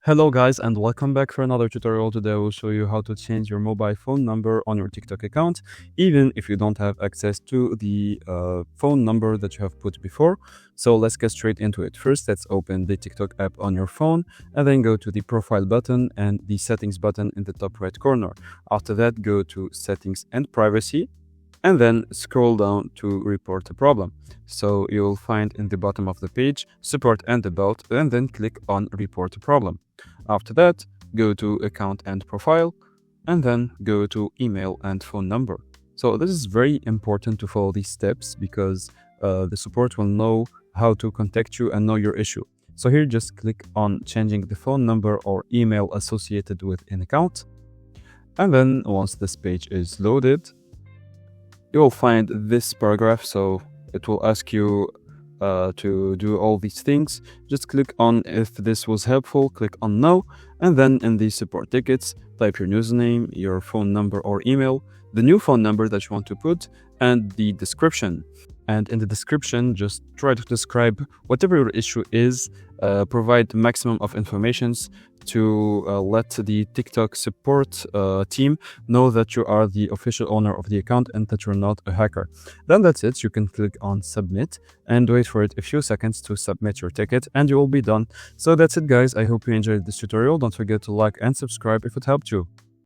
Hello guys and welcome back for another tutorial. Today I will show you how to change your mobile phone number on your TikTok account even if you don't have access to the phone number that you have put before. So let's get straight into it. First, let's open the TikTok app on your phone and then go to the profile button and the settings button in the top right corner. After that, go to settings and privacy and then scroll down to report a problem. So you'll find in the bottom of the page support and about, and then click on report a problem. After that, go to account and profile and then go to email and phone number. So this is very important to follow these steps because the support will know how to contact you and know your issue. So here just click on changing the phone number or email associated with an account. And then once this page is loaded, you will find this paragraph. So it will ask you to do all these things. Just click on if this was helpful, click on no, and then in the support tickets, type your username, your phone number or email, the new phone number that you want to put, and the description. And in the description, just try to describe whatever your issue is, provide maximum of informations to let the TikTok support team know that you are the official owner of the account and that you're not a hacker. Then that's it. You can click on submit and wait for it a few seconds to submit your ticket and you will be done. So that's it guys. I hope you enjoyed this tutorial. Don't forget to like and subscribe if it helped you.